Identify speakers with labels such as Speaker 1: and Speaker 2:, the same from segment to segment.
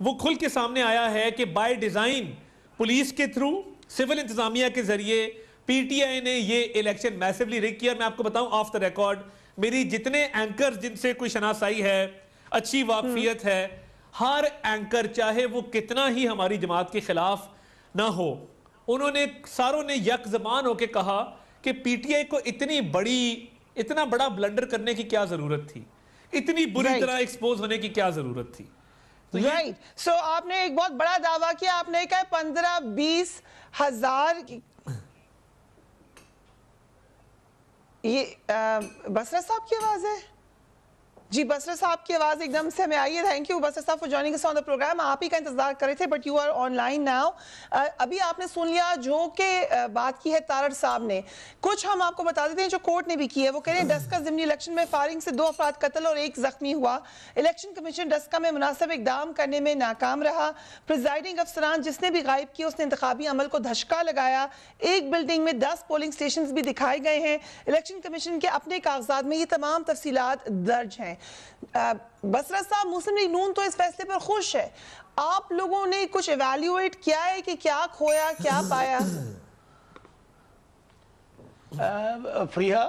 Speaker 1: وہ کھل کے سامنے آیا ہے کہ بائی ڈیزائن پولیس کے تھرو سول انتظامیہ کے ذریعے پی ٹی آئی نے یہ الیکشن میسیولی ریگ کیا. میں آپ کو بتاؤں آف دا ریکارڈ میری جتنے اینکر جن سے کوئی شناسائی ہے, اچھی واقفیت ہے, ہر اینکر چاہے وہ کتنا ہی ہماری جماعت کے خلاف نہ ہو, انہوں نے ساروں نے یک زبان ہو کے کہا کہ پی ٹی آئی کو اتنا بڑا بلنڈر کرنے کی کیا ضرورت تھی, اتنی بری طرح ایکسپوز ہونے کی کیا ضرورت تھی.
Speaker 2: رائٹ. سو آپ نے ایک بہت بڑا دعویٰ کیا, آپ نے کہا 15-20 ہزار. یہ بسرا صاحب کی آواز ہے جی؟ بسرا صاحب کی آواز ایک دم سے ہمیں آئی ہے. تھینک یو بسرا صاحب for joining us on the programme. آپ ہی کا انتظار کر رہے تھے but you are online now. ابھی آپ نے سن لیا جو کہ بات کی ہے تارڑ صاحب نے. کچھ ہم آپ کو بتا دیتے ہیں جو کورٹ نے بھی کی ہے. وہ کہہ رہے ہیں ڈسکا ضمنی الیکشن میں فائرنگ سے 2 افراد قتل اور 1 زخمی ہوا. الیکشن کمیشن ڈسکا میں مناسب اقدام کرنے میں ناکام رہا. پریزائڈنگ افسران جس نے بھی غائب کیا اس نے انتخابی عمل کو دھچکا لگایا. ایک بلڈنگ میں 10 پولنگ سٹیشنز بھی دکھائے گئے ہیں. الیکشن کمیشن کے اپنے کاغذات میں یہ تمام تفصیلات درج ہیں. بسرا صاحب, مسلم لیگ نون تو اس فیصلے پر خوش ہے. آپ لوگوں نے کچھ ایویلیویٹ کیا ہے کہ کیا کھویا کیا پایا؟
Speaker 3: فریحہ,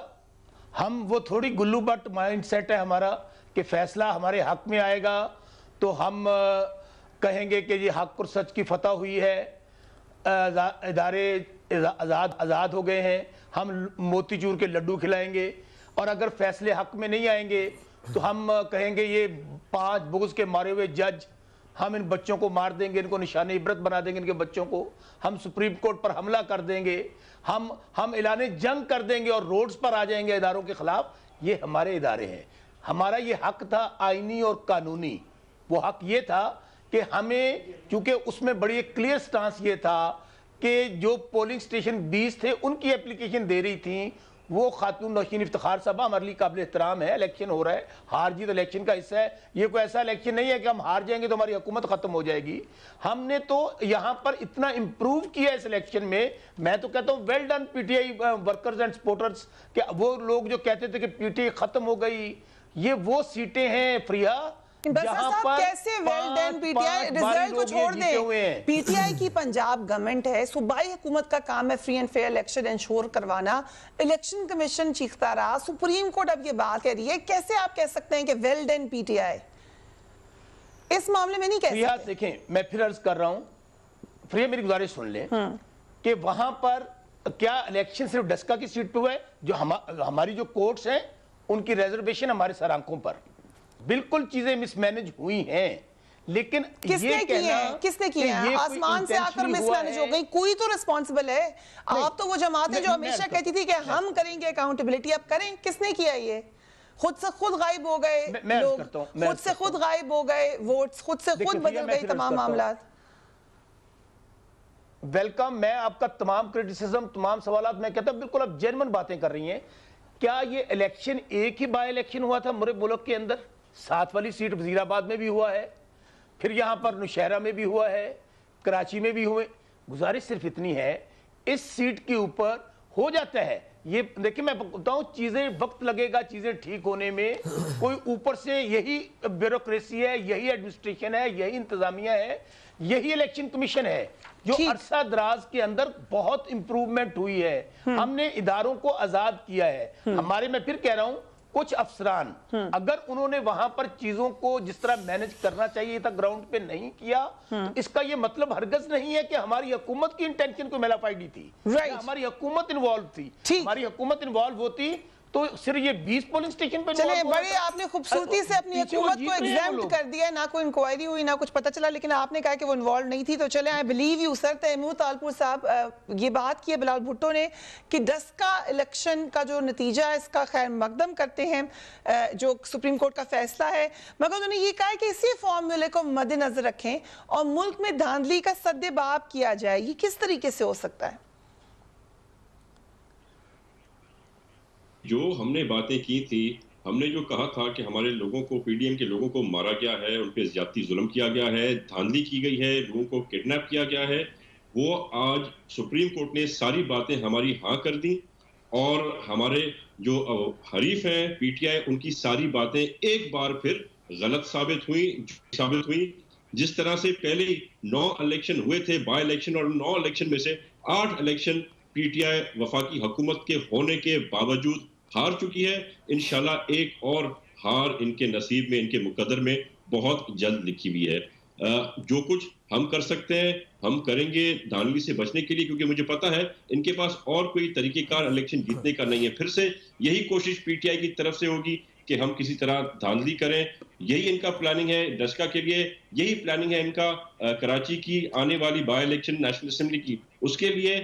Speaker 3: ہم وہ تھوڑی گلو بٹ مائنڈ سیٹ ہے ہمارا کہ فیصلہ ہمارے حق میں آئے گا تو ہم کہیں گے کہ یہ حق اور سچ کی فتح ہوئی ہے, ادارے آزاد ہو گئے ہیں, ہم موتی چور کے لڈو کھلائیں گے. اور اگر فیصلے حق میں نہیں آئیں گے تو ہم کہیں گے یہ 5 بغض کے مارے ہوئے جج, ہم ان بچوں کو مار دیں گے, ان کو نشان عبرت بنا دیں گے, ان کے بچوں کو ہم سپریم کورٹ پر حملہ کر دیں گے, ہم اعلان جنگ کر دیں گے اور روڈز پر آ جائیں گے اداروں کے خلاف. یہ ہمارے ادارے ہیں, ہمارا یہ حق تھا آئینی اور قانونی. وہ حق یہ تھا کہ ہمیں, چونکہ اس میں بڑی ایک کلیئر سٹانس یہ تھا کہ جو پولنگ سٹیشن 20 تھے ان کی اپلیکیشن دے رہی تھیں وہ خاتون نوشین افتخار صاحبہ ہمارے لیے قابل احترام ہے. الیکشن ہو رہا ہے, ہار جیت الیکشن کا حصہ ہے. یہ کوئی ایسا الیکشن نہیں ہے کہ ہم ہار جائیں گے تو ہماری حکومت ختم ہو جائے گی. ہم نے تو یہاں پر اتنا امپروو کیا اس الیکشن میں. میں تو کہتا ہوں well done P T I workers and supporters. کہ وہ لوگ جو کہتے تھے کہ پی ٹی آئی ختم ہو گئی, یہ وہ سیٹیں ہیں فریحہ
Speaker 2: بسرا صاحب کیسے well done? P T I result کو چھوڑ دیں, پی ٹی آئی کی پنجاب گورنمنٹ ہے, صوبائی حکومت کا کام ہے free and fair election ensure کروانا. الیکشن کمیشن چیختا رہا, سپریم کورٹ اب یہ بات کہہ رہی ہے. کیسے آپ کہہ سکتے ہیں کہ ویل ڈن پی ٹی آئی؟ اس معاملے میں نہیں کہہ سکتے.
Speaker 3: دیکھیں میں پھر عرض کر رہا ہوں فریحہ, میری گزارش سن لیں کہ وہاں پر کیا الیکشن صرف ڈسکا کی سیٹ پہ ہوا ہے؟ جو ہماری جو کورٹس ہیں ان کی ریزرویشن ہمارے سر آنکھوں پر بالکل چیزیں مس مینج ہوئی ہیں. لیکن
Speaker 2: کس نے کی ہے؟ آسمان سے آ کر مس مینج ہو گئی, کوئی تو ریسپانسبل ہے. آپ تو وہ جماعت ہے جو ہمیشہ کہتی تھی کہ ہم کریں گے اکاؤنٹیبلٹی, اب کریں. کس نے کیا یہ؟ خود سے خود غائب ہو گئے لوگ, خود سے خود غائب ہو گئے ووٹس, خود سے خود بدل گئی تمام معاملات.
Speaker 3: ویلکم, میں آپ کا تمام کرٹیسزم, تمام سوالات میں کہتا ہوں بالکل آپ جینوئن باتیں کر رہی ہیں. کیا یہ الیکشن ایک ہی بائی الیکشن ہوا تھا مرے ملک کے اندر؟ 7 والی سیٹ وزیر آباد میں بھی ہوا ہے, پھر یہاں پر نوشہرہ میں بھی ہوا ہے, کراچی میں بھی ہوئے. گزارش صرف اتنی ہے, اس سیٹ کے اوپر ہو جاتا ہے یہ. دیکھیں میں بتاؤں, چیزیں وقت لگے گا چیزیں ٹھیک ہونے میں. کوئی اوپر سے یہی بیوروکریسی ہے, یہی ایڈمنسٹریشن ہے, یہی انتظامیہ ہے, یہی الیکشن کمیشن ہے جو عرصہ دراز کے اندر بہت امپروومنٹ ہوئی ہے. ہم نے اداروں کو آزاد کیا ہے. ہمارے, میں پھر کہہ رہا ہوں, کچھ افسران اگر انہوں نے وہاں پر چیزوں کو جس طرح مینج کرنا چاہیے تھا گراؤنڈ پہ نہیں کیا, اس کا یہ مطلب ہرگز نہیں ہے کہ ہماری حکومت کی انٹینشن کو میلافائڈی تھی, ہماری حکومت انوالو تھی. ہماری حکومت انوالو ہوتی تو صرف یہ 20 پولنگ سٹیشن پہ
Speaker 2: چلے بڑے آپ نے خوبصورتی سے اپنی حکومت کو ایگزیمپٹ کر دیا, نہ کوئی انکوائری ہوئی نہ کچھ پتہ چلا, لیکن آپ نے کہا کہ وہ انوالو نہیں تھی. تو چلے I believe you sir. Taimur Talpur صاحب یہ بات کی ہے بلال بھٹو نے کہ ڈسکا الیکشن کا جو نتیجہ ہے اس کا خیر مقدم کرتے ہیں, جو سپریم کورٹ کا فیصلہ ہے, مگر انہوں نے یہ کہا کہ اسی فارمولے کو مد نظر رکھیں اور ملک میں دھاندلی کا سد باب کیا جائے. یہ کس طریقے سے ہو سکتا ہے؟
Speaker 4: جو ہم نے باتیں کی تھی, ہم نے جو کہا تھا کہ ہمارے لوگوں کو, پی ڈی ایم کے لوگوں کو مارا گیا ہے, ان پہ زیادتی ظلم کیا گیا ہے, دھاندلی کی گئی ہے, لوگوں کو کڈنیپ کیا گیا ہے, وہ آج سپریم کورٹ نے ساری باتیں ہماری ہاں کر دیں اور ہمارے جو حریف ہیں پی ٹی آئی ان کی ساری باتیں ایک بار پھر غلط ثابت ہوئی. جس طرح سے پہلے 9 الیکشن ہوئے تھے بائی الیکشن، اور 9 الیکشن میں سے 8 الیکشن پی ٹی آئی وفاقی حکومت کے ہونے کے باوجود ہار چکی ہے. انشاءاللہ ایک اور ہار ان کے نصیب میں، ان کے مقدر میں بہت جلد لکھی ہوئی ہے. جو کچھ ہم کر سکتے ہیں ہم کریں گے دھاندلی سے بچنے کے لیے، کیونکہ مجھے پتا ہے ان کے پاس اور کوئی طریقہ کار الیکشن جیتنے کا نہیں ہے. پھر سے یہی کوشش پی ٹی آئی کی طرف سے ہوگی کہ ہم کسی طرح دھاندلی کریں. یہی ان کا پلاننگ ہے ڈسکا کے لیے، یہی پلاننگ ہے ان کا کراچی کی آنے والی بائی الیکشن نیشنل اسمبلی کی. اس کے لیے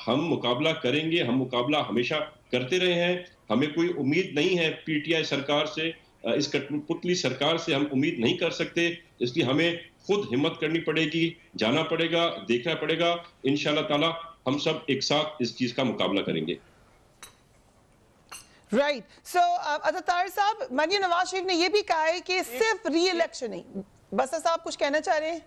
Speaker 4: ہم مقابلہ کریں گے. ہم مقابلہ ہمیشہ کرتے رہے ہیں. ہمیں کوئی امید نہیں ہے پی ٹی آئی سرکار سے، اس کٹپتلی سرکار سے ہم امید نہیں کر سکتے. اس لیے ہمیں خود ہمت کرنی پڑے گی، جانا پڑے گا، دیکھنا پڑے گا. انشاءاللہ تعالی ہم سب ایک ساتھ اس چیز کا مقابلہ کریں گے.
Speaker 2: رائٹ. سو طاہر صاحب، مریم نواز شریف نے یہ بھی کہا ہے کہ صرف ری الیکشن نہیں. بسر صاحب کچھ کہنا چاہ رہے ہیں؟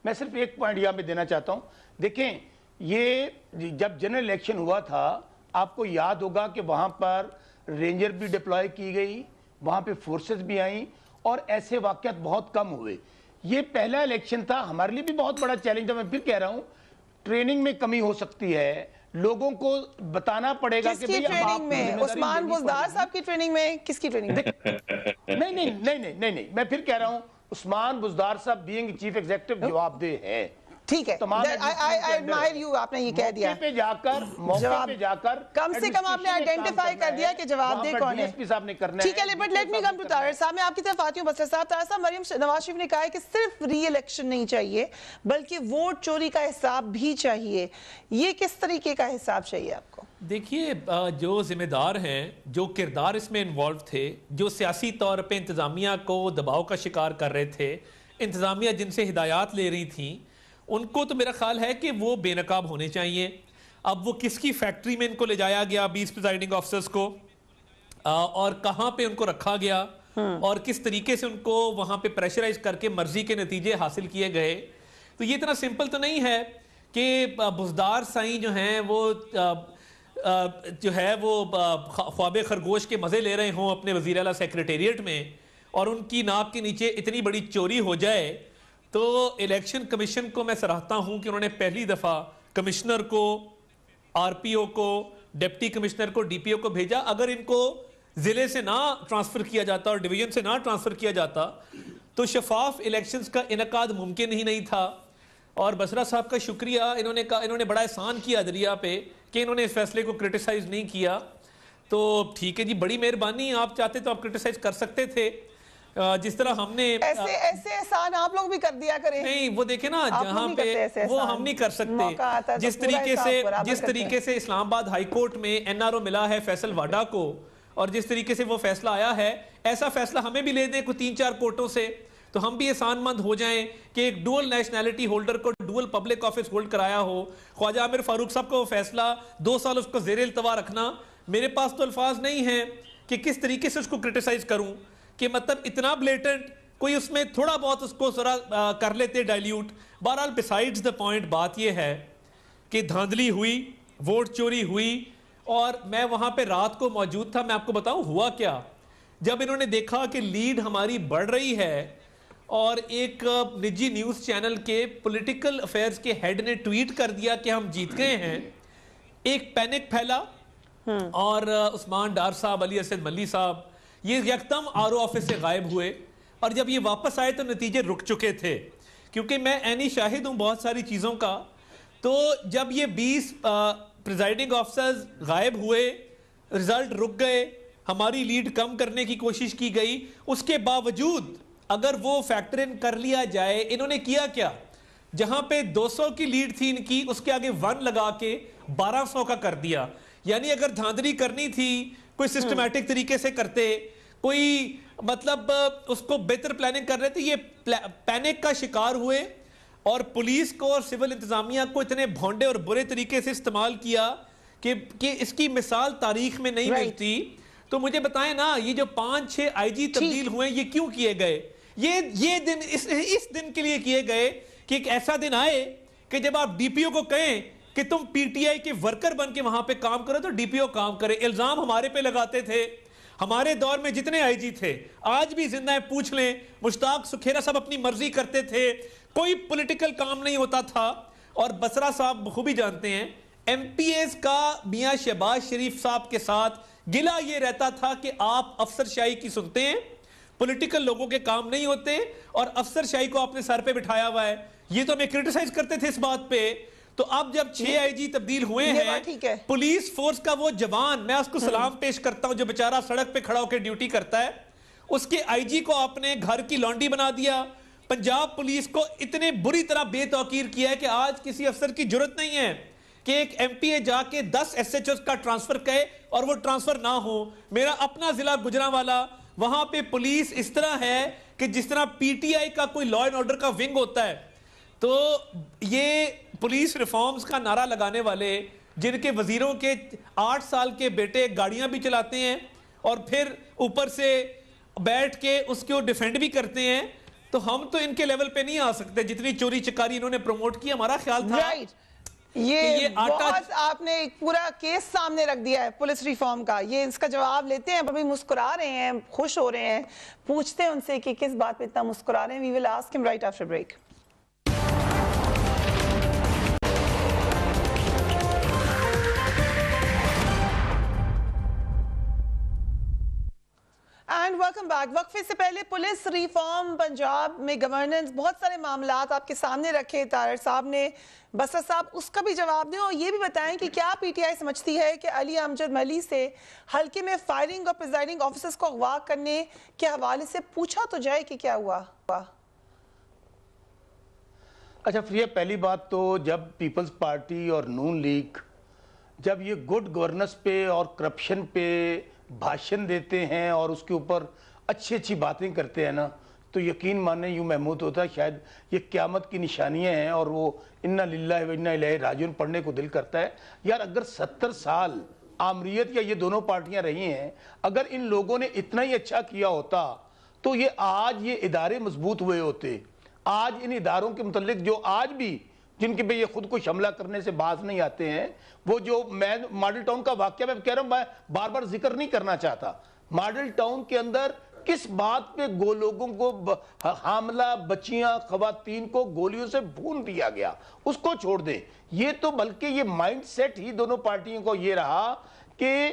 Speaker 3: میں صرف ایک پوائنٹ یہاں پہ دینا چاہتا ہوں. دیکھیں، یہ جب جنرل الیکشن ہوا تھا آپ کو یاد ہوگا کہ وہاں پر رینجر بھی ڈپلوائے کی گئی، وہاں پہ فورسز بھی آئیں، اور ایسے واقعات بہت کم ہوئے. یہ پہلا الیکشن تھا، ہمارے لیے بھی بہت بڑا چیلنج تھا. میں پھر کہہ رہا ہوں ٹریننگ میں کمی ہو سکتی ہے، لوگوں کو بتانا پڑے گا کہ
Speaker 2: کس کی ٹریننگ میں؟ عثمان بزدار صاحب کی ٹریننگ میں؟ کس کی ٹریننگ میں؟
Speaker 3: نہیں، میں پھر کہہ رہا ہوں عثمان بزدار صاحب بینگ چیف ایگزیکٹو جواب دہ ہے.
Speaker 2: ٹھیک ہے، I admire you، آپ نے یہ کہہ دیا.
Speaker 3: موقع پہ جا کر
Speaker 2: کم سے کم آپ نے آئیڈینٹیفائی کر دیا کہ جواب دہ کون ہے. ٹھیک ہے، but let me come to Tahir صاحب. میں آپ کی طرف آتی ہوں. بسر صاحب، طاہر صاحب، مریم نواز شریف نے کہا ہے کہ صرف ری الیکشن نہیں چاہیے بلکہ ووٹ چوری کا حساب بھی چاہیے. یہ کس طریقے کا حساب چاہیے آپ کو؟
Speaker 1: دیکھیے، جو ذمہ دار ہیں، جو کردار اس میں انوالو تھے، جو سیاسی طور پہ انتظامیہ کو دباؤ کا شکار کر رہے تھے، انتظامیہ جن سے ہدایات لے رہی تھیں، ان کو تو میرا خیال ہے کہ وہ بے نقاب ہونے چاہیے. اب وہ کس کی فیکٹری میں ان کو لے جایا گیا 20 پریزائڈنگ آفیسرز کو، اور کہاں پہ ان کو رکھا گیا، اور کس طریقے سے ان کو وہاں پہ پریشرائز کر کے مرضی کے نتیجے حاصل کیے گئے، تو یہ اتنا سمپل تو نہیں ہے کہ بزدار سائیں جو ہیں وہ خواب خرگوش کے مزے لے رہے ہوں اپنے وزیر اعلیٰ سیکریٹریٹ میں، اور ان کی ناک کے نیچے اتنی بڑی چوری ہو جائے. تو الیکشن کمیشن کو میں سراہتا ہوں کہ انہوں نے پہلی دفعہ کمشنر کو، آر پی او کو، ڈپٹی کمشنر کو، ڈی پی او کو بھیجا. اگر ان کو ضلع سے نہ ٹرانسفر کیا جاتا اور ڈویژن سے نہ ٹرانسفر کیا جاتا تو شفاف الیکشنز کا انعقاد ممکن ہی نہیں تھا. اور بسرا صاحب کا شکریہ، انہوں نے بڑا احسان کیا عدلیہ پہ کہ انہوں نے اس فیصلے کو کرٹیسائز نہیں کیا. تو ٹھیک ہے جی، بڑی مہربانی. آپ چاہتے تو آپ کرٹیسائز کر سکتے تھے، جس طرح ہم نے
Speaker 2: ایسے احسان آپ لوگ بھی کر دیا کریں.
Speaker 1: نہیں، وہ دیکھیں نا، جہاں پہ وہ ہم نہیں کر سکتے. جس طریقے سے اسلام آباد ہائی کورٹ میں این آر او ملا ہے فیصل واڈا کو، اور جس طریقے سے وہ فیصلہ آیا ہے، ایسا فیصلہ ہمیں بھی لے دیں کوئی 3-4 کورٹوں سے، تو ہم بھی احسان مند ہو جائیں کہ ایک ڈوئل نیشنلٹی ہولڈر کو ڈوئل پبلک آفس ہولڈ کرایا ہو. خواجہ عامر فاروق صاحب کا وہ فیصلہ 2 سال اس کو زیر التوا رکھنا، میرے پاس تو الفاظ نہیں ہیں کہ کس طریقے سے اس کو کرٹیسائز کروں، کہ مطلب اتنا بلیٹنٹ، کوئی اس میں تھوڑا بہت اس کو ذرا کر لیتے ڈائلیوٹ. بہرحال بیسائیڈز دا پوائنٹ، بات یہ ہے کہ دھاندلی ہوئی، ووٹ چوری ہوئی، اور میں وہاں پہ رات کو موجود تھا. میں آپ کو بتاؤں ہوا کیا. جب انہوں نے دیکھا کہ لیڈ ہماری بڑھ رہی ہے، اور ایک نجی نیوز چینل کے پولیٹیکل افیئرز کے ہیڈ نے ٹویٹ کر دیا کہ ہم جیت گئے ہیں، ایک پینک پھیلا، اور عثمان ڈار صاحب، علی اسد ملی صاحب یہ یکدم آر او آفس سے غائب ہوئے. اور جب یہ واپس آئے تو نتیجے رک چکے تھے، کیونکہ میں عینی شاہد ہوں بہت ساری چیزوں کا. تو جب یہ 20 پریزائڈنگ آفیسرز غائب ہوئے، رزلٹ رک گئے، ہماری لیڈ کم کرنے کی کوشش کی گئی، اس کے باوجود اگر وہ فیکٹر ان کر لیا جائے، انہوں نے کیا کیا، جہاں پہ 200 کی لیڈ تھی ان کی، اس کے آگے 1 لگا کے 1200 کا کر دیا. یعنی اگر دھاندلی کرنی تھی کوئی سسٹمیٹک طریقے سے کرتے، کوئی مطلب اس کو بہتر پلاننگ کر رہے تھے. یہ پینک کا شکار ہوئے، اور پولیس کو اور سول انتظامیہ کو اتنے بھونڈے اور برے طریقے سے استعمال کیا کہ اس کی مثال تاریخ میں نہیں ملتی. تو مجھے بتائیں نا، یہ جو 5-6 آئی جی تبدیل ہوئے، یہ کیوں کیے گئے؟ یہ دن اس دن کے لیے کیے گئے کہ ایک ایسا دن آئے کہ جب آپ ڈی پی او کو کہیں کہ تم پی ٹی آئی کے ورکر بن کے وہاں پہ کام کرو تو ڈی پی او کام کرے. الزام ہمارے پہ لگاتے تھے، ہمارے دور میں جتنے آئی جی تھے آج بھی زندہ ہیں، پوچھ لیں، مشتاق سکھیرا صاحب اپنی مرضی کرتے تھے، کوئی پولیٹیکل کام نہیں ہوتا تھا. اور بسرا صاحب بخوبی جانتے ہیں ایم پی ایز کا میاں شہباز شریف صاحب کے ساتھ گلہ یہ رہتا تھا کہ آپ افسر شاہی کی سنتے ہیں، پولیٹیکل لوگوں کے کام نہیں ہوتے، اور افسر شاہی کو آپ نے سر پہ بٹھایا ہوا ہے. یہ تو ہمیں کرٹیسائز کرتے تھے اس بات پہ. تو اب جب 6 آئی جی تبدیل ہوئے ہیں، پولیس فورس کا وہ جوان، میں اس کو سلام پیش کرتا ہوں جو بیچارہ سڑک پہ کھڑا ہو کے ڈیوٹی کرتا ہے، اس کے آئی جی کو آپ نے گھر کی لانڈی بنا دیا. پنجاب پولیس کو اتنے بری طرح بے توقیر کیا ہے کہ آج کسی افسر کی جرت نہیں ہے کہ ایک ایم پی اے جا کے 10 ایس ایچ اوز کا ٹرانسفر کہے اور وہ ٹرانسفر نہ ہو. میرا اپنا ضلع گجرانوالا، وہاں پہ پولیس اس طرح ہے کہ جس طرح پی ٹی آئی کا کوئی لا اینڈ آرڈر کا ونگ ہوتا ہے. تو یہ پولیس ریفارمز کا نعرہ لگانے والے، جن کے وزیروں کے 8 سال کے بیٹے گاڑیاں بھی چلاتے ہیں اور پھر اوپر سے بیٹھ کے اس کو ڈیفینڈ بھی کرتے ہیں، تو ہم تو ان کے لیول پہ نہیں آ سکتے. جتنی چوری چکاری انہوں نے پروموٹ کی، ہمارا خیال تھا
Speaker 2: یہ بہت آپ نے ایک پورا کیس سامنے رکھ دیا ہے پولیس ریفارم کا. یہ اس کا جواب لیتے ہیں، ابھی مسکرا رہے ہیں، خوش ہو رہے ہیں. پوچھتے ہیں ان سے کہ کس بات پہ اتنا مسکرا رہے ہیں. وی ول آسک ہم right after break. And welcome back. وقفے سے پہلے پولیس ریفارم پنجاب میں گورننس، بہت سارے معاملات آپ کے سامنے رکھے. طاہر صاحب نے، بسر صاحب اس کا بھی جواب دیں، اور یہ بھی بتائیں کہ کیا پی ٹی آئی سمجھتی ہے کہ علی امجد ملی سے حلقے میں فائرنگ اور پریزائڈنگ آفیسرز کو اغوا کرنے کے حوالے سے پوچھا تو جائے کہ کیا ہوا؟
Speaker 3: اچھا فریہ، پہلی بات تو جب پیپلز پارٹی اور نون لیگ جب یہ گڈ گورننس پہ اور کرپشن پہ بھاشن دیتے ہیں اور اس کے اوپر اچھی اچھی باتیں کرتے ہیں نا، تو یقین ماننے یوں محمود ہوتا ہے شاید یہ قیامت کی نشانیاں ہیں، اور وہ انا للہ و انا الیہ راجعون پڑھنے کو دل کرتا ہے. یار اگر 70 سال آمریت یا یہ دونوں پارٹیاں رہی ہیں، اگر ان لوگوں نے اتنا ہی اچھا کیا ہوتا تو یہ آج یہ ادارے مضبوط ہوئے ہوتے. آج ان اداروں کے متعلق جو آج بھی جن کے پہ یہ خود کو حملہ کرنے سے باز نہیں آتے ہیں، وہ جو میں ماڈل ٹاؤن کا واقعہ میں کہہ رہا ہوں، میں بار بار ذکر نہیں کرنا چاہتا. ماڈل ٹاؤن کے اندر کس بات پہ لوگوں کو حاملہ بچیاں خواتین کو گولیوں سے بھون دیا گیا، اس کو چھوڑ دیں. یہ تو بلکہ یہ مائنڈ سیٹ ہی دونوں پارٹیوں کو یہ رہا کہ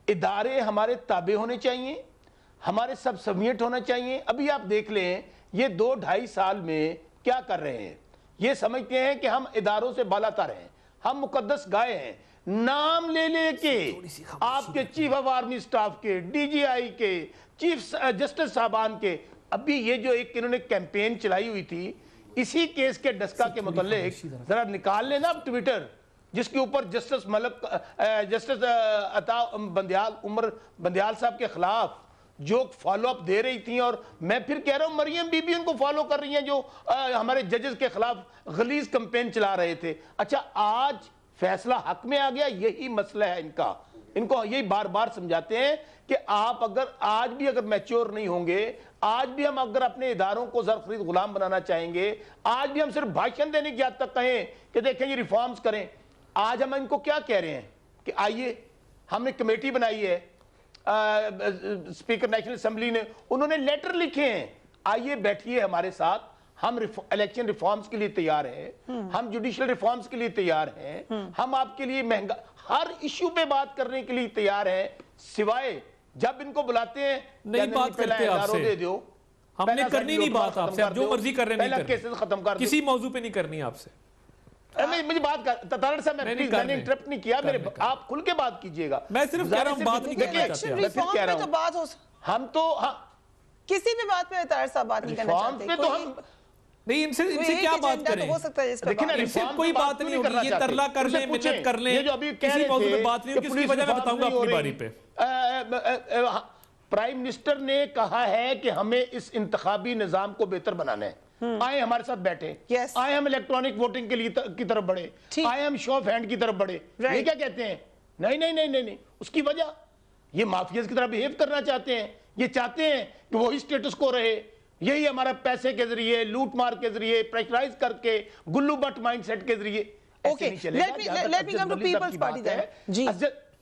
Speaker 3: ادارے ہمارے تابع ہونے چاہیے، ہمارے سب سبمیٹ ہونا چاہیے. ابھی آپ دیکھ لیں یہ 2-2.5 سال میں کیا کر رہے ہیں. یہ سمجھتے ہیں کہ ہم اداروں سے بالا تر ہیں، ہم مقدس گائے ہیں. نام لے لے کے آپ کے چیف آف آرمی سٹاف کے، ڈی جی آئی کے، چیف جسٹس صاحبان کے، ابھی یہ جو ایک انہوں نے کیمپین چلائی ہوئی تھی اسی کیس کے ڈسکا کے متعلق، ذرا نکال لینا اب ٹویٹر، جس کے اوپر جسٹس عطا بندیال، عمر بندیال صاحب کے خلاف جو فالو اپ دے رہی تھیں. اور میں پھر کہہ رہا ہوں مریم بی بی ان کو فالو کر رہی ہیں جو ہمارے ججز کے خلاف غلیظ کمپین چلا رہے تھے. اچھا آج فیصلہ حق میں آ گیا، یہی مسئلہ ہے ان کو یہی بار بار سمجھاتے ہیں کہ آپ اگر آج بھی اگر میچور نہیں ہوں گے، آج بھی ہم اگر اپنے اداروں کو زر خرید غلام بنانا چاہیں گے، آج بھی ہم صرف بھاشن دینے کی حد تک کہیں کہ دیکھیں یہ ریفارمز کریں. آج ہم ان کو کیا کہہ رہے ہیں کہ آئیے، ہم نے کمیٹی بنائی ہے، اسپیکر نیشنل اسمبلی نے، انہوں نے لیٹر لکھے ہیں، آئیے بیٹھیے ہمارے ساتھ، ہم الیکشن ریفارمز کے لیے تیار ہیں، ہم جوڈیشل ریفارمز کے لیے تیار ہیں، ہم آپ کے لیے مہنگا ہر ایشو پہ بات کرنے کے لیے تیار ہیں، سوائے جب ان کو بلاتے ہیں
Speaker 1: نہیں بات کرتے آپ سے، ہم نے کرنی نہیں بات آپ سے، جو مرضی کر رہے نہیں کرنی، کسی موضوع پہ نہیں کرنی آپ سے.
Speaker 3: مجھے بات کر طارق صاحب، میں نے انٹرپٹ نہیں کیا، آپ کھل کے بات کیجئے گا.
Speaker 1: میں صرف کہہ رہا ہوں بات نہیں کرنا چاہتے.
Speaker 2: ریفارم پہ تو بات ہو،
Speaker 3: ہم تو
Speaker 2: کسی بھی بات پہ طارق صاحب بات نہیں کرنا چاہتے.
Speaker 1: نہیں ان سے کیا بات کریں، ان سے کوئی بات نہیں ہوگی. یہ ترلا کر لیں، منت کر لیں، کسی موضوع پہ بات نہیں ہوگی. اس کی وجہ میں بتاؤں گا اپنی باری پہ.
Speaker 3: پرائم منسٹر نے کہا ہے کہ ہمیں اس انتخابی نظام کو بہتر بنانا ہے، آئے ہمارے ساتھ بیٹھے، آئے ہم الیکٹرانک ووٹنگ کے لیے کی طرف بڑھے، آئے ہم شو آف ہینڈ کی طرف بڑھے. یہ کیا کہتے ہیں؟ نہیں. اس کی وجہ یہ مافیاز کی طرح بیہیو کرنا چاہتے ہیں. یہ چاہتے ہیں کہ وہی سٹیٹس کو رہے، یہی ہمارا پیسے کے ذریعے، لوٹ مار کے ذریعے، پریشرائز کر کے، گلو بٹ مائنڈ سیٹ کے ذریعے ایسے نہیں چلے گا.
Speaker 2: Let me come to People's Party then.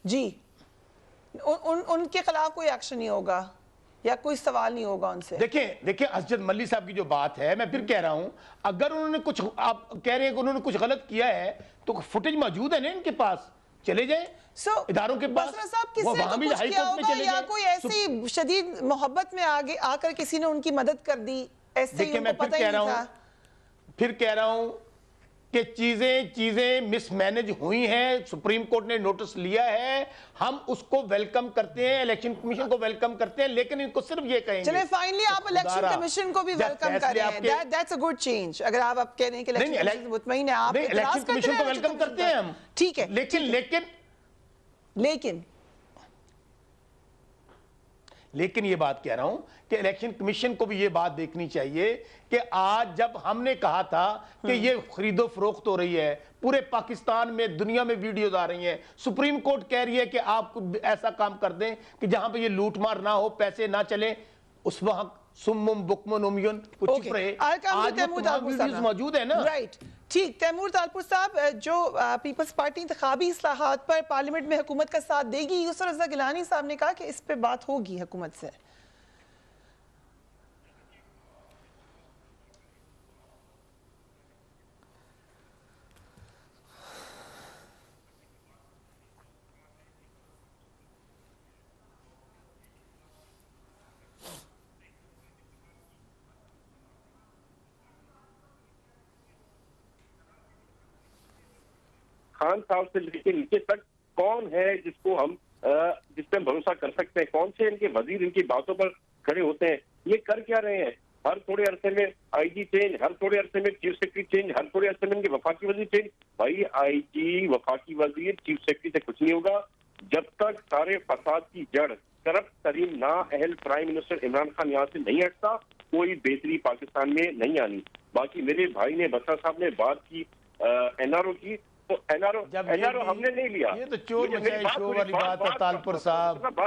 Speaker 2: جی ان کے خلاف کوئی ایکشن نہیں ہوگا یا کوئی سوال نہیں ہوگا ان سے؟
Speaker 3: دیکھیں اسجد ملی صاحب کی جو بات ہے، میں پھر کہہ رہا ہوں، اگر انہوں نے کچھ، آپ کہہ رہے ہیں کہ انہوں نے کچھ غلط کیا ہے تو فوٹیج موجود ہے نا ان کے پاس، چلے جائیں اداروں کے پاس،
Speaker 2: بسرا صاحب کسی نے تو کچھ کیا ہوگا یا کوئی ایسی شدید محبت میں آگے آ کر کسی نے ان کی مدد کر دی، ایسے ہی ان کو پتہ ہی نہیں تھا؟
Speaker 3: پھر کہہ رہا ہوں کہ چیزیں مس مینج ہوئی ہیں، سپریم کورٹ نے نوٹس لیا ہے، ہم اس کو ویلکم کرتے ہیں، الیکشن کمیشن کو ویلکم کرتے ہیں، لیکن ان کو صرف یہ کہیں گے
Speaker 2: چلیں فائنلی آپ الیکشن کمیشن کو بھی ویلکم کر رہے ہیں، that's a good change۔ اگر آپ کہہ رہے ہیں کہ الیکشن کمیشن سے مطمئن ہے، آپ
Speaker 3: الیکشن کمیشن کو ویلکم کرتے ہیں ہم،
Speaker 2: ٹھیک ہے،
Speaker 3: لیکن یہ بات کہہ رہا ہوں کہ الیکشن کمیشن کو بھی یہ بات دیکھنی چاہیے کہ آج جب ہم نے کہا تھا کہ یہ خرید و فروخت ہو رہی ہے، پورے پاکستان میں، دنیا میں ویڈیوز آ رہی ہیں، سپریم کورٹ کہہ رہی ہے کہ آپ ایسا کام کر دیں کہ جہاں پہ یہ لوٹ مار نہ ہو، پیسے نہ چلیں، اس وقت سمم بکمن امیون کچھ چپ رہے، آج وہ تمام ویڈیوز موجود ہیں نا۔
Speaker 2: رائٹ، ٹھیک۔ تیمور طالپور صاحب، جو پیپلز پارٹی انتخابی اصلاحات پر پارلیمنٹ میں حکومت کا ساتھ دے گی، یسر رضا گیلانی صاحب نے کہا کہ اس پہ بات ہوگی حکومت سے۔
Speaker 5: خان صاحب سے لے کے نیچے تک کون ہے جس کو ہم جس پہ بھروسہ کر سکتے ہیں؟ کون سے ان کے وزیر ان کی باتوں پر کھڑے ہوتے ہیں؟ یہ کر کیا رہے ہیں؟ ہر تھوڑے عرصے میں آئی جی چینج، ہر تھوڑے عرصے میں چیف سیکرٹری چینج، ہر تھوڑے عرصے میں ان کے وفاقی وزیر چینج۔ بھائی آئی جی، وفاقی وزیر، چیف سیکرٹری سے کچھ نہیں ہوگا جب تک سارے فساد کی جڑ کرپٹ ترین نااہل پرائم منسٹر عمران خان یہاں سے نہیں ہٹتا، کوئی بہتری پاکستان میں نہیں آنی۔ باقی میرے بھائی نے، بسرا صاحب نے بات کی این آر او کی، تو این آر او ہم نے نہیں لیا۔
Speaker 3: یہ تو چور مچائی شو والی بات ہے طالپور صاحب،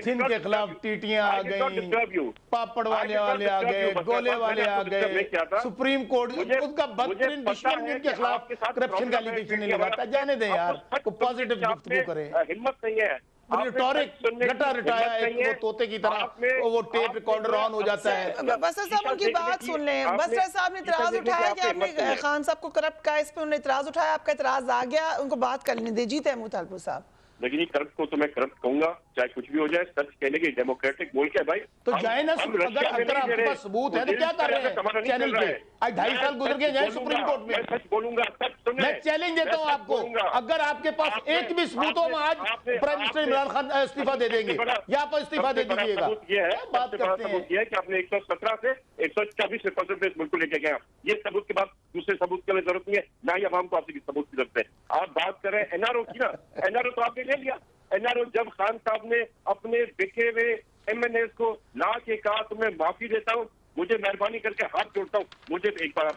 Speaker 3: جن کے خلاف ٹیٹیاں آ گئیں، پاپڑ والے آ گئے، گولے والے آ گئے، سپریم کورٹ اس کا بدترین دشمن جن کے خلاف کرپشن کا الیگیشن نہیں لگاتا۔ جانے دیں یار، کو پازیٹو گفتگو کریں۔
Speaker 5: ہمت نہیں ہے،
Speaker 3: ریٹورک رٹا رٹایا ایک وہ طوطے کی طرح، وہ ٹیپ ریکارڈر آن ہو جاتا ہے۔
Speaker 2: بسرا صاحب ان کی بات سن لیں۔ بسرا صاحب نے اعتراض اٹھایا کہ آپ نے خان صاحب کو کرپٹ کہا، اس پہ انہوں نے اعتراض اٹھایا، آپ کا اعتراض آ گیا، ان کو بات کرنے دے۔ جی تیمور طالپور صاحب۔
Speaker 5: لیکن یہ کرپٹ کو تو میں کرپٹ کہوں گا، چاہے کچھ بھی ہو جائے، سچ کہنے کی ڈیموکریٹک ملک ہے بھائی۔
Speaker 3: تو جائے نا، اگر آپ کے پاس ثبوت ہے تو کیا کر رہے ہیں چینل پہ؟ آج 2.5 سال گزر گئے، جائیں سپریم کورٹ میں۔
Speaker 5: سچ بولوں گا، سچ سنیں۔
Speaker 3: میں چیلنج دیتا ہوں آپ کو، اگر آپ کے پاس ایک بھی ثبوت ہو، آج پرائم منسٹر عمران خان استعفیٰ دے دیں گے یا آپ استعفیٰ دے دیجیے گا۔
Speaker 5: بات کرتے ہیں یہ کہ آپ نے 117 سے 124% پہ اس ملک کو لے کے گیا۔ یہ ثبوت کے بعد دوسرے ثبوت کی ضرورت نہیں ہے، نہ ہی عوام کو آپ کی ثبوت کی ضرورت ہے۔ آپ بات کر رہے ہیں این آر او کی نا، این آر او تو آپ نے لے لیا۔ این آر او جب خان صاحب نے اپنے بکے ہوئے ایم این ایز کو لا کے کہا تمہیں معافی دیتا ہوں، مجھے مہربانی کر کے ہاتھ جوڑتا ہوں، مجھے ایک بار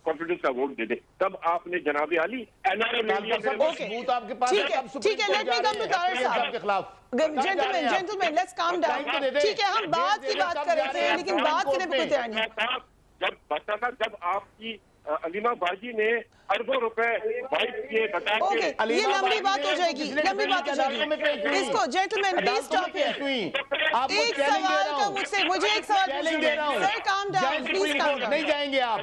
Speaker 5: کانفیڈنس کا ووٹ دے دے، تب آپ نے جناب علی این آر او لے لیا۔
Speaker 3: ثبوت آپ کے پاس ہے،
Speaker 2: ٹھیک ہے، let me come to Tahir صاحب کے خلاف۔ Gentleman let's calm down. ٹھیک ہے، ہم بات کی بات کر رہے تھے، لیکن بات کرنے پہ کوئی تیار نہیں۔
Speaker 5: جب بتا تھا، جب آپ کی علیمہ باجی نے اربوں روپے وائٹ کیے بتا کے،
Speaker 2: یہ لمبی بات ہو جائے گی، لمبی بات ہو جائے گی۔ اس کو جنٹلمین پلیز اسٹاپ ہیئر۔ ایک سوال کا مجھ سے، مجھے ایک سوال پوچھنا ہے۔ سر calm down, please calm down,
Speaker 3: نہیں جائیں گے آپ،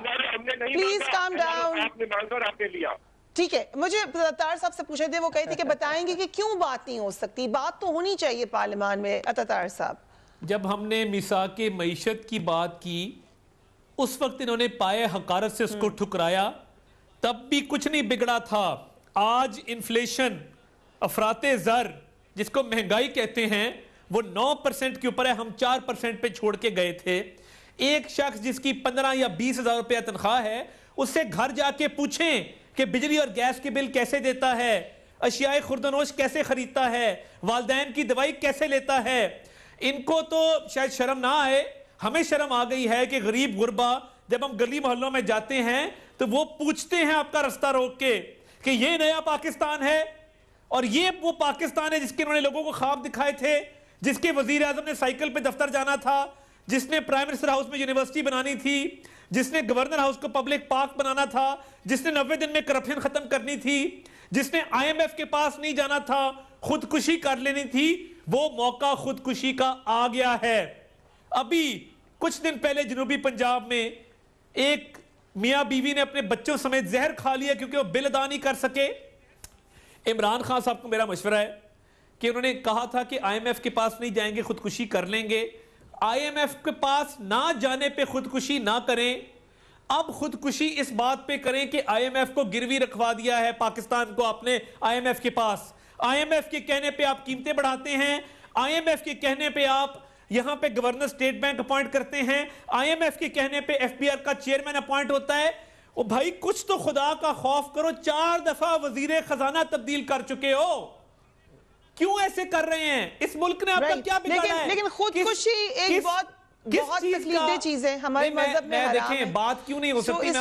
Speaker 2: پلیز کام ڈاؤن۔
Speaker 5: آپ نے مانگا اور آپ نے لیا۔
Speaker 2: ٹھیک ہے، مجھے طاہر صاحب سے پوچھے تھے، وہ کہے تھے کہ بتائیں گے کہ کیوں بات نہیں ہو سکتی، بات تو ہونی چاہیے پارلیمان میں۔ طاہر صاحب،
Speaker 1: جب ہم نے میثاق معیشت کی بات کی، اس وقت انہوں نے پائے حقارت سے اس کو ٹھکرایا، تب بھی کچھ نہیں بگڑا تھا۔ آج انفلیشن، افراط زر، جس کو مہنگائی کہتے ہیں، وہ 9% کے اوپر ہے، ہم 4% پہ چھوڑ کے گئے تھے۔ ایک شخص جس کی 15 یا 20 ہزار روپیہ تنخواہ ہے، اس سے گھر جا کے پوچھیں کہ بجلی اور گیس کے بل کیسے دیتا ہے، اشیاء خوردنوش کیسے خریدتا ہے، والدین کی دوائی کیسے لیتا ہے۔ ان کو تو شاید شرم نہ آئے، ہمیں شرم آ گئی ہے کہ غریب غربا جب ہم گلی محلوں میں جاتے ہیں تو وہ پوچھتے ہیں آپ کا رستہ روک کے کہ یہ نیا پاکستان ہے، اور یہ وہ پاکستان ہے جس کے انہوں نے لوگوں کو خواب دکھائے تھے، جس کے وزیر اعظم نے سائیکل پہ دفتر جانا تھا، جس نے پرائم منسٹر ہاؤس میں یونیورسٹی بنانی تھی، جس نے گورنر ہاؤس کو پبلک پارک بنانا تھا، جس نے 90 دن میں کرپشن ختم کرنی تھی، جس نے آئی ایم ایف کے پاس نہیں جانا تھا، خودکشی کر لینی تھی، وہ موقع خودکشی کا آ گیا ہے۔ ابھی کچھ دن پہلے جنوبی پنجاب میں ایک میاں بیوی نے اپنے بچوں سمیت زہر کھا لیا کیونکہ وہ بل ادا نہیں کر سکے۔ عمران خان صاحب کو میرا مشورہ ہے کہ انہوں نے کہا تھا کہ آئی ایم ایف کے پاس نہیں جائیں گے، خودکشی کر لیں گے۔ آئی ایم ایف کے پاس نہ جانے پہ خودکشی نہ کریں، اب خودکشی اس بات پہ کریں کہ آئی ایم ایف کو گروی رکھوا دیا ہے پاکستان کو آپ نے آئی ایم ایف کے پاس۔ آئی ایم ایف کے کہنے پہ آپ قیمتیں بڑھاتے ہیں، آئی ایم ایف کے کہنے پہ آپ یہاں پہ گورنر اسٹیٹ بینک اپوائنٹ کرتے ہیں، آئی ایم ایف کے کہنے پہ ایف بی آر کا چیئرمین اپوائنٹ ہوتا ہے۔ او بھائی کچھ تو خدا کا خوف کرو، 4 دفعہ وزیر خزانہ تبدیل کر چکے ہو، کیوں ایسے کر رہے ہیں؟ اس ملک نے آپ کا کیا بگاڑا ہے؟
Speaker 2: لیکن خودکشی ایک بہت تکلیف دہ چیز ہے ہمارے مذہب میں حرام ہے۔
Speaker 1: دیکھیں بات کیوں نہیں ہو سکتی،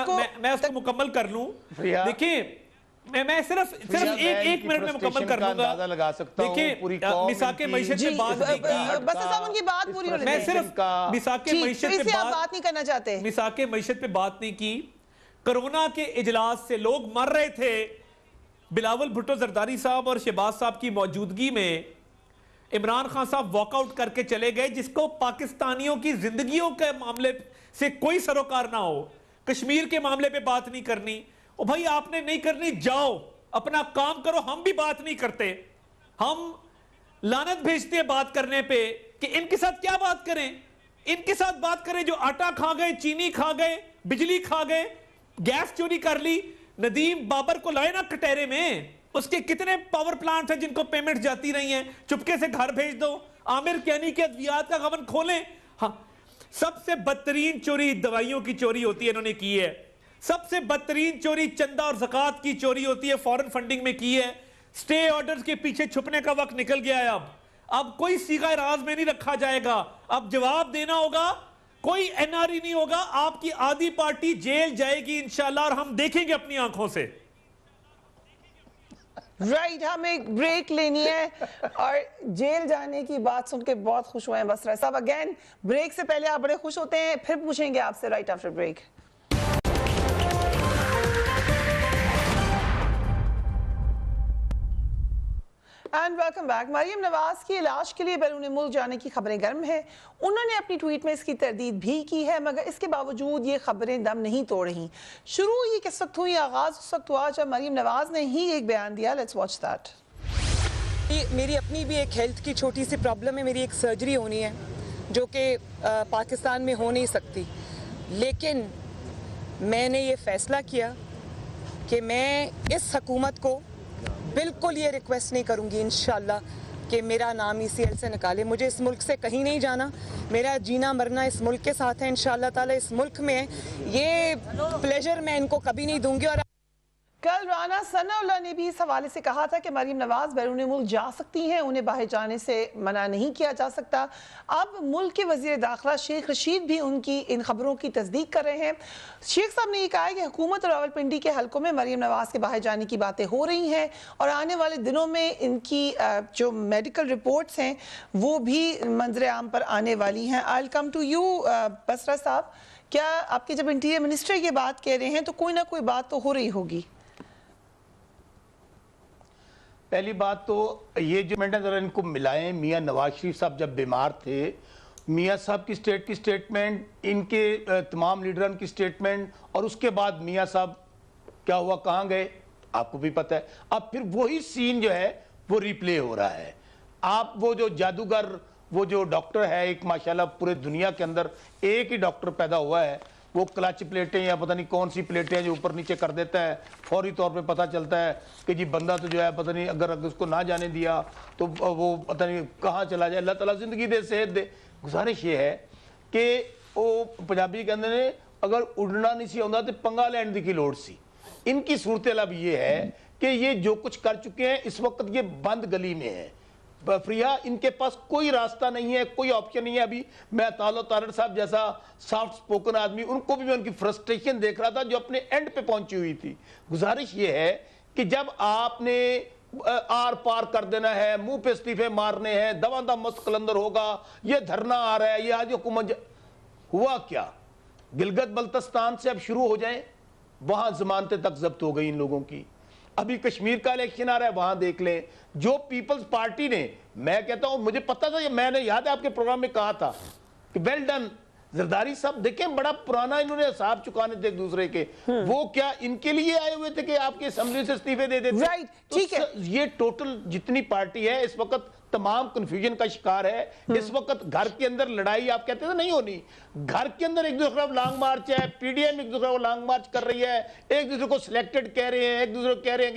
Speaker 1: میں اس کو مکمل کر لوں۔ دیکھیں میں صرف ایک منٹ میں مکمل کر لوں گا۔ دیکھیں میثاق معیشت پہ بات نہیں کی،
Speaker 2: بس صاحب ان کی بات پوری ہونے دیں۔
Speaker 1: میں صرف میثاق معیشت پہ
Speaker 2: بات نہیں کرنا چاہتے،
Speaker 1: میثاق معیشت پہ بات نہیں کی۔ کرونا کے اجلاس سے لوگ مر رہے تھے، بلاول بھٹو زرداری صاحب اور شہباز صاحب کی موجودگی میں عمران خان صاحب واک آؤٹ کر کے چلے گئے، جس کو پاکستانیوں کی زندگیوں کے معاملے سے کوئی سروکار نہ ہو، کشمیر کے معاملے پہ بات نہیں کرنی۔ او بھائی آپ نے نہیں کرنی، جاؤ اپنا کام کرو، ہم بھی بات نہیں کرتے، ہم لعنت بھیجتے ہیں بات کرنے پہ کہ ان کے ساتھ کیا بات کریں، ان کے ساتھ بات کریں جو آٹا کھا گئے، چینی کھا گئے، بجلی کھا گئے، گیس چوری کر لی۔ ندیم بابر کو لائے نا کٹہرے میں، اس کے کتنے پاور پلانٹ ہیں جن کو پیمنٹ جاتی رہی ہیں، چپکے سے گھر بھیج دو۔ عامر کیانی کے ادویات کا غبن کھولیں۔ ہاں سب سے بدترین چوری دوائیوں کی چوری ہوتی ہے، انہوں نے کی ہے۔ سب سے بدترین چوری چندہ اور زکوٰۃ کی چوری ہوتی ہے، فورن فنڈنگ میں کی ہے۔ سٹے آرڈرز کے پیچھے چھپنے کا وقت نکل گیا ہے، اب کوئی صیغہ راز میں نہیں رکھا جائے گا، اب جواب دینا ہوگا، کوئی این آر ای نہیں ہوگا، آپ کی آدھی پارٹی جیل جائے گی انشاءاللہ، اور ہم دیکھیں گے اپنی آنکھوں سے۔
Speaker 2: رائٹ، ہمیں ایک بریک لینی ہے، اور جیل جانے کی بات سن کے بہت خوش ہوئے ہیں بسرا صاحب۔ اگین بریک سے پہلے آپ بڑے خوش ہوتے ہیں، پھر پوچھیں گے آپ سے right after break. And welcome back. Maryam Nawaz کی علاج کے لیے بیرون ملک جانے کی خبریں گرم ہیں، انہوں نے اپنی ٹویٹ میں اس کی تردید بھی کی ہے، مگر اس کے باوجود یہ خبریں دم نہیں توڑ رہی۔ شروع یہ کس وقت ہوئی، آغاز اس وقت ہوا جب مریم نواز نے ہی ایک بیان دیا۔ Let's watch that.
Speaker 6: میری اپنی بھی ایک ہیلتھ کی چھوٹی سی پرابلم ہے، میری ایک سرجری ہونی ہے جو کہ پاکستان میں ہو نہیں سکتی، لیکن میں نے یہ فیصلہ کیا کہ میں اس حکومت کو بالکل یہ ریکویسٹ نہیں کروں گی انشاءاللہ کہ میرا نام ای سی ایل سے نکالے۔ مجھے اس ملک سے کہیں نہیں جانا، میرا جینا مرنا اس ملک کے ساتھ ہے انشاءاللہ تعالی، اس ملک میں ہے، یہ پلیجر میں ان کو کبھی نہیں دوں گی۔ اور
Speaker 2: کل رانا ثناء اللہ نے بھی اس حوالے سے کہا تھا کہ مریم نواز بیرون ملک جا سکتی ہیں، انہیں باہر جانے سے منع نہیں کیا جا سکتا۔ اب ملک کے وزیر داخلہ شیخ رشید بھی ان کی ان خبروں کی تصدیق کر رہے ہیں۔ شیخ صاحب نے یہ کہا ہے کہ حکومت اور راولپنڈی کے حلقوں میں مریم نواز کے باہر جانے کی باتیں ہو رہی ہیں، اور آنے والے دنوں میں ان کی جو میڈیکل رپورٹس ہیں وہ بھی منظر عام پر آنے والی ہیں۔ I'll come to you بسرا صاحب، کیا آپ کے جب انٹیریئر منسٹر یہ بات کہہ رہے ہیں تو کوئی نہ کوئی بات تو ہو رہی ہوگی؟
Speaker 3: پہلی بات تو یہ جو میں نے ذرا ان کو ملائیں، میاں نواز شریف صاحب جب بیمار تھے، میاں صاحب کی سٹیٹمنٹ، ان کے تمام لیڈران کی سٹیٹمنٹ، اور اس کے بعد میاں صاحب کیا ہوا، کہاں گئے، آپ کو بھی پتہ ہے۔ اب پھر وہی سین جو ہے وہ ریپلے ہو رہا ہے۔ آپ وہ جو جادوگر، وہ جو ڈاکٹر ہے ایک ماشاءاللہ پورے دنیا کے اندر ایک ہی ڈاکٹر پیدا ہوا ہے، وہ کلچ پلیٹیں یا پتہ نہیں کون سی پلیٹیں جو اوپر نیچے کر دیتا ہے، فوری طور پہ پتہ چلتا ہے کہ جی بندہ تو جو ہے پتہ نہیں اگر اس کو نہ جانے دیا تو وہ پتہ نہیں کہاں چلا جائے۔ اللہ تعالیٰ زندگی دے، صحت دے۔ گزارش یہ ہے کہ وہ پنجابی کے اندر نے اگر اڑنا نہیں سی آتا تو پنگا لینڈ دی کی لوڑ سی۔ ان کی صورتحال اب یہ ہے کہ یہ جو کچھ کر چکے ہیں اس وقت یہ بند گلی میں ہے۔ فریہ ان کے پاس کوئی راستہ نہیں ہے، کوئی آپشن نہیں ہے۔ ابھی میں طالع طارڑ صاحب جیسا سافٹ سپوکن آدمی، ان کو بھی میں ان کی فرسٹریشن دیکھ رہا تھا جو اپنے اینڈ پہ پہنچی ہوئی تھی۔ گزارش یہ ہے کہ جب آپ نے آر پار کر دینا ہے، منہ پہ استعفے مارنے ہیں، دواندہ مست قلندر ہوگا، یہ دھرنا آ رہا ہے، یہ آج حکومت ہوا کیا؟ گلگت بلتستان سے اب شروع ہو جائیں، وہاں ضمانتیں تک ضبط ہو گئی ان لوگوں کی۔ ابھی کشمیر کا الیکشن آ رہا ہے وہاں دیکھ لیں. جو پیپلز پارٹی نے, میں کہتا ہوں مجھے پتا تھا, میں نے یاد ہے آپ کے پروگرام میں کہا تھا کہ ویل ڈن زرداری صاحب, دیکھیں بڑا پرانا انہوں نے حساب چکانے تھے ایک دوسرے کے, وہ کیا ان کے لیے آئے ہوئے تھے کہ آپ کے اسمبلی سے استعفے دے دیتے.
Speaker 2: ٹھیک ہے,
Speaker 3: یہ ٹوٹل جتنی پارٹی ہے اس وقت تمام کنفیوژن کا شکار ہے. اس وقت گھر کے اندر لڑائی آپ کہتے تھے نہیں ہونی, گھر کے اندر ایک دوسرے کو لانگ مارچ ہے, پی ڈی ایم ایک دوسرے کو لانگ مارچ کر رہی ہے, ایک دوسرے کو سلیکٹڈ کہہ رہے ہیں, ایک دوسرے کو کہہ رہے ہیں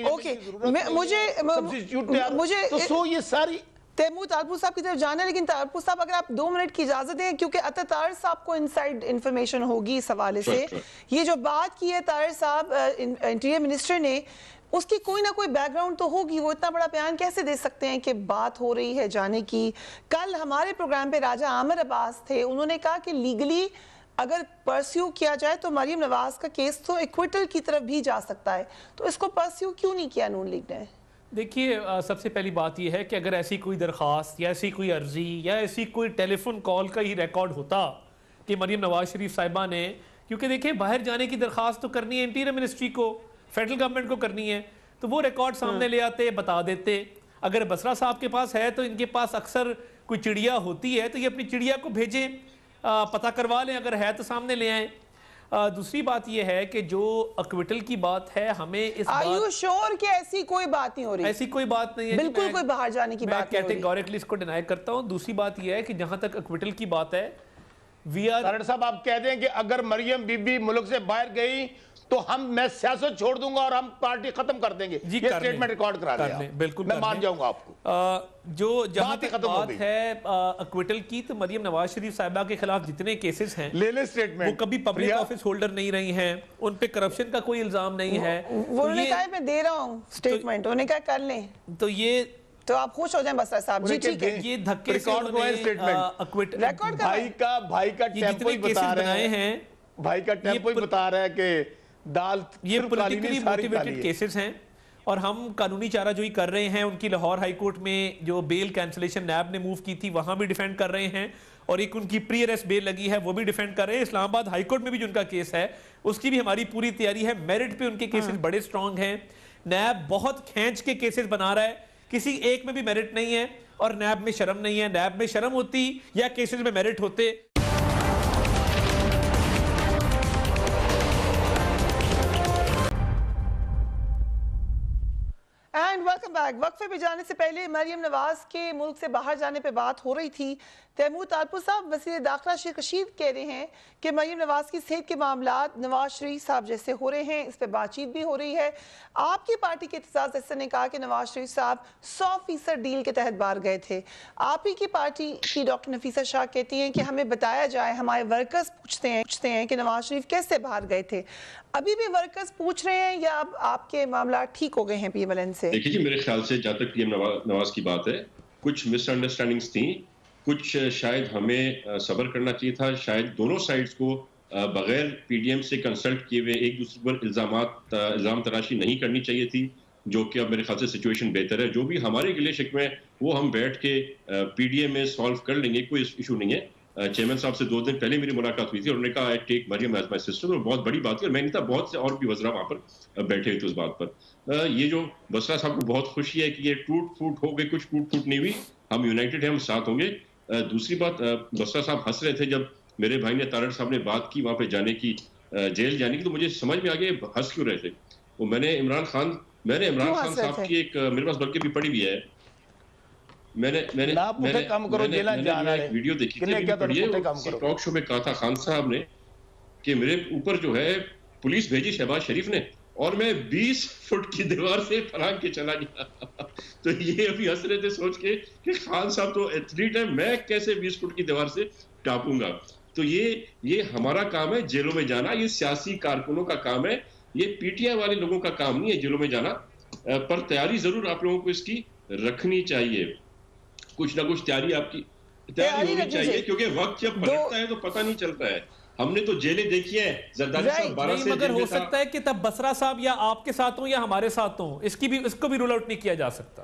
Speaker 3: کہ سو یہ ساری
Speaker 2: تیمور طالپور صاحب کی طرف جانا ہے. لیکن طالپور صاحب اگر آپ 2 منٹ کی اجازت دیں, کیونکہ عطا طاہر صاحب کو انسائیڈ انفارمیشن ہوگی اس حوالے سے. یہ جو بات کی ہے طاہر صاحب انٹیریئر منسٹر نے, اس کی کوئی نہ کوئی بیک گراؤنڈ تو ہوگی. وہ اتنا بڑا بیان کیسے دے سکتے ہیں کہ بات ہو رہی ہے جانے کی؟ کل ہمارے پروگرام پہ راجہ عامر عباس تھے, انہوں نے کہا کہ لیگلی اگر پرسیو کیا جائے تو مریم نواز کا کیس تو ایکویٹل کی طرف بھی جا سکتا ہے, تو اس کو پرسیو کیوں نہیں کیا نون لیگ نے؟
Speaker 1: دیکھیے, سب سے پہلی بات یہ ہے کہ اگر ایسی کوئی درخواست یا ایسی کوئی عرضی یا ایسی کوئی ٹیلی فون کال کا ہی ریکارڈ ہوتا کہ مریم نواز شریف صاحبہ نے, کیونکہ دیکھیں باہر جانے کی درخواست تو کرنی ہے انٹیریئر منسٹری کو, فیڈرل گورنمنٹ کو کرنی ہے, تو وہ ریکارڈ سامنے لے آتے, بتا دیتے. اگر بسرا صاحب کے پاس ہے تو ان کے پاس اکثر کوئی چڑیا ہوتی ہے, تو یہ اپنی چڑیا کو بھیجیں, پتہ کروا لیں, اگر ہے تو سامنے لے آئیں. دوسری بات یہ ہے کہ جو اکویٹل کی بات ہے, ہمیں اس
Speaker 2: Are you sure کہ ایسی کوئی بات نہیں ہو رہی؟
Speaker 1: ایسی کوئی بات نہیں ہے,
Speaker 2: بالکل کوئی باہر جانے کی بات نہیں ہو رہی.
Speaker 1: میں کیٹیگوریکلی اس کو ڈینائی کرتا ہوں. دوسری بات یہ ہے کہ جہاں تک اکویٹل کی بات ہے,
Speaker 3: طاہر صاحب آپ کہہ دیں کہ اگر مریم بی بی ملک سے باہر گئی تو میں سیاست چھوڑ دوں گا اور ہم پارٹی ختم کر دیں گے, یہ سٹیٹمنٹ ریکارڈ کرا لیں,
Speaker 1: بالکل
Speaker 3: میں مان جاؤں گا آپ کو.
Speaker 1: جو جہاں تک بات ہے اکویٹل کی, تو مریم نواز شریف صاحبہ کے خلاف جتنے کیسز ہیں
Speaker 3: وہ
Speaker 1: کبھی پبلک آفس ہولڈر نہیں رہی ہیں, ان پہ کرپشن کا کوئی الزام نہیں ہے.
Speaker 2: انہوں نے کہا میں دے رہا ہوں سٹیٹمنٹ, انہوں نے کہا کر لیں,
Speaker 1: تو یہ
Speaker 2: تو آپ خوش ہو جائیں بسرا صاحب. جی ٹھیک ہے,
Speaker 1: یہ دھکے سے
Speaker 2: ریکارڈ
Speaker 3: بھائی کا ٹیمپو ہی بتا رہے ہیں, بھائی کا ٹیمپو ہی بتا رہا ہے کہ دال,
Speaker 1: یہ پولیٹیکلی موٹیویٹڈ کیسز ہیں, اور ہم قانونی چارہ جوئی کر رہے ہیں. ان کی لاہور ہائی کورٹ میں جو بیل کینسلیشن نیب نے موو کی تھی وہاں بھی ڈیفینڈ کر رہے ہیں, اور ایک ان کی پری اریسٹ بیل لگی ہے وہ بھی ڈیفینڈ کر رہے ہیں. اسلام آباد ہائی کورٹ میں بھی جو ان کا کیس ہے اس کی بھی ہماری پوری تیاری ہے. میرٹ پہ ان کے کیسز بڑے سٹرونگ ہیں. نیب بہت کھینچ کے کیسز بنا رہا ہے, کسی ایک میں بھی میرٹ نہیں ہے, اور نیب میں شرم نہیں ہے. نیب میں شرم ہوتی یا کیسز میں میرٹ ہوتے.
Speaker 2: And welcome back. وقفے پہ جانے سے پہلے مریم نواز کے ملک سے باہر جانے پہ بات ہو رہی تھی. تیمور طالپور صاحب وزیر داخلہ شیخ رشید کہہ رہے ہیں کہ مریم نواز کی صحت کے معاملات نواز شریف صاحب جیسے ہو رہے ہیں, اس پہ بات چیت بھی ہو رہی ہے. آپ کی پارٹی کے اعتزاز احسن نے کہا کہ نواز شریف صاحب 100% ڈیل کے تحت باہر گئے تھے. آپ ہی کی پارٹی کی ڈاکٹر نفیسہ شاہ کہتی ہیں کہ ہمیں بتایا جائے, ہمارے ورکرز پوچھتے ہیں کہ نواز شریف کیسے باہر گئے تھے. ابھی بھی ورکرز پوچھ رہے ہیں یا اب آپ کے معاملات ٹھیک ہو گئے ہیں پی ایم ایل این سے؟
Speaker 4: دیکھیے جی, میرے خیال سے جہاں تک پی ایم نواز کی بات ہے, کچھ مس انڈرسٹینڈنگز تھیں, کچھ شاید ہمیں صبر کرنا چاہیے تھا. شاید دونوں سائڈز کو بغیر پی ڈی ایم سے کنسلٹ کیے ہوئے ایک دوسرے پر الزام تراشی نہیں کرنی چاہیے تھی, جو کہ اب میرے خیال سے سچویشن بہتر ہے. جو بھی ہمارے گلے شکوے ہیں وہ ہم بیٹھ کے پی ڈی ایم میں سالو کر لیں گے, کوئی ایشو نہیں ہے. چیئرمین صاحب سے 2 دن پہلے میری ملاقات ہوئی تھی, اور انہوں نے کہا آئی ٹیک مریم ایز مائی سسٹر, اور بہت بڑی بات ہے. اور میں نہیں تھا, بہت سے اور بھی وزراء وہاں پر بیٹھے ہوئے تھے اس بات پر. یہ جو بسرا صاحب کو بہت خوشی ہے کہ یہ ٹوٹ پھوٹ ہو گئی, کچھ ٹوٹ پھوٹ نہیں ہوئی, ہم یونائٹڈ ہیں, ہم ساتھ ہوں گے. دوسری بات, بسرا صاحب ہنس رہے تھے جب میرے بھائی نے طارق صاحب نے بات کی وہاں پہ جانے کی, جیل جانے کی, تو مجھے سمجھ میں آ گیا ہنس کیوں رہے تھے. وہ میں نے عمران خان صاحب کی ایک, میرے پاس بلکہ بھی پڑھی ہوئی ہے, میں نے ویڈیو دیکھی تھی, ٹاک شو میں کہا تھا خان صاحب نے کہ میرے اوپر جو ہے پولیس بھیجی شہباز شریف نے, اور میں 20 فٹ کی دیوار سے پھلانگ کے چلا گیا. تو یہ ابھی ہنس رہے تھے سوچ کے کہ خان صاحب تو ایتھلیٹ ہے, میں کیسے 20 فٹ کی دیوار سے ٹاپوں گا. تو یہ ہمارا کام ہے جیلوں میں جانا, یہ سیاسی کارکنوں کا کام ہے, یہ پی ٹی آئی والے لوگوں کا کام نہیں ہے جیلوں میں جانا. پر تیاری ضرور آپ لوگوں کو اس کی رکھنی چاہیے, کچھ نہ کچھ تیاری آپ کی تیاری ہونی چاہیے, کیونکہ وقت جب پلٹتا ہے تو پتہ نہیں چلتا ہے. ہم نے تو جیلیں دیکھی ہیں, زرداری صاحب 12 سے
Speaker 1: مگر ہو سکتا ہے کہ تب بسرا صاحب یا آپ کے ساتھ ہوں یا ہمارے ساتھ ہوں, اس کو بھی رول آؤٹ نہیں کیا جا سکتا.